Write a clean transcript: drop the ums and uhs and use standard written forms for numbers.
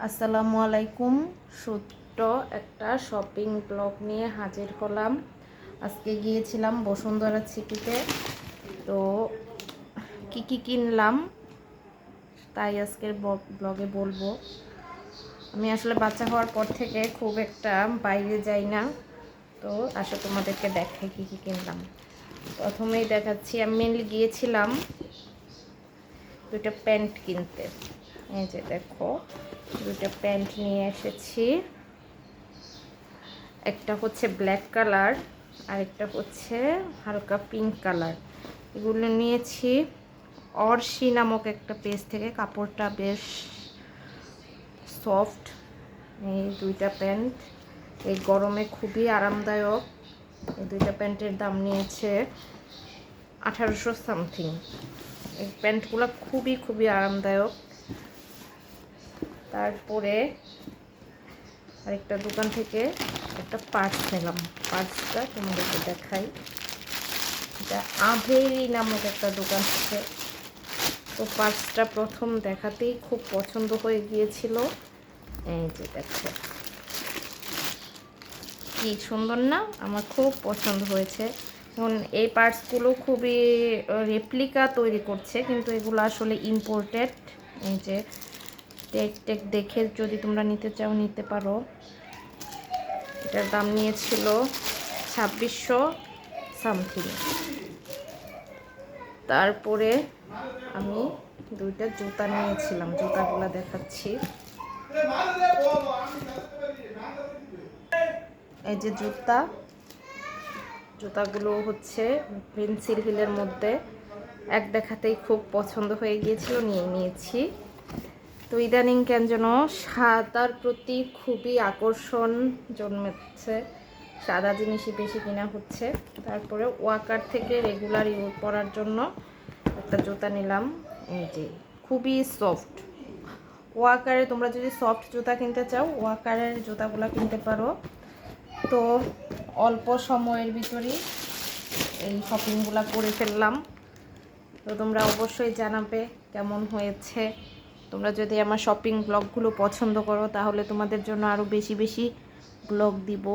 আসসালামু আলাইকুম। ছোট্ট একটা শপিং ব্লগ নিয়ে হাজির হলাম। আজকে গিয়েছিলাম বসুন্ধরা সিটিতে। তো কি কিনলাম তাই আজকের ব্লগে বলবো। আমি আসলে বাচ্চা হওয়ার পর থেকে খুব একটা বাইরে যাই না, তো আসলে তোমাদেরকে দেখাই কি কিনলাম। প্রথমেই দেখাচ্ছি, আমি মেনলি গিয়েছিলাম দুটো প্যান্ট কিনতে। এই যে দেখো, দুটো প্যান্ট নিয়ে এসেছি। একটা হচ্ছে ব্ল্যাক কালার আর একটা হচ্ছে হালকা পিঙ্ক কালার। এগুলো নিয়েছি অর্শি নামক একটা পেজ থেকে। কাপড়টা বেশ সফট। এই দুইটা প্যান্ট এই গরমে খুবই আরামদায়ক। এই দুইটা প্যান্টের দাম নিয়েছে 1800 সামথিং। এই প্যান্টগুলো খুবই আরামদায়ক। তারপরে আরেকটা দোকান থেকে একটা পার্স নিলাম। পার্সটা তোমাদেরকে দেখাই। এটা আভেরি নামক একটা দোকান থেকে। তো পার্সটা প্রথম দেখাতেই খুব পছন্দ হয়ে গিয়েছিল। এই যে দেখো কি সুন্দর না, আমার খুব পছন্দ হয়েছে। এখন এই পার্সগুলো খুবই রেপ্লিকা তৈরি করছে, কিন্তু এগুলো আসলে ইম্পোর্টেড। এই যে টেক দেখে যদি তোমরা নিতে চাও নিতে পারো। এটার দাম নিয়েছিল 2600 সামথিং। তারপরে আমি দুইটা জুতা নিয়েছিলাম, জুতাগুলো দেখাচ্ছি। এই যে জুতাগুলো হচ্ছে পেন্সিল হিলের মধ্যে। এক দেখাতেই খুব পছন্দ হয়ে গিয়েছিল, নিয়ে নিয়েছি। তো ইদানিং কেন যেন সাদার প্রতি খুবই আকর্ষণ জন্মেছে, সাদা জিনিসই বেশি কিনা হচ্ছে। তারপরে ওয়াকার থেকে রেগুলার ইউজ করার জন্য একটা জুতা নিলাম। এই যে খুবই সফট। ওয়াকারে তোমরা যদি সফট জুতা কিনতে চাও, ওয়াকারের জুতাগুলো কিনতে পারো। তো অল্প সময়ের ভিতরেই এই শপিংগুলো করে ফেললাম। তো তোমরা অবশ্যই জানাবে কেমন হয়েছে। তোমরা যদি আমার শপিং ব্লগগুলো পছন্দ করো, তাহলে তোমাদের জন্য আরও বেশি ব্লগ দিব।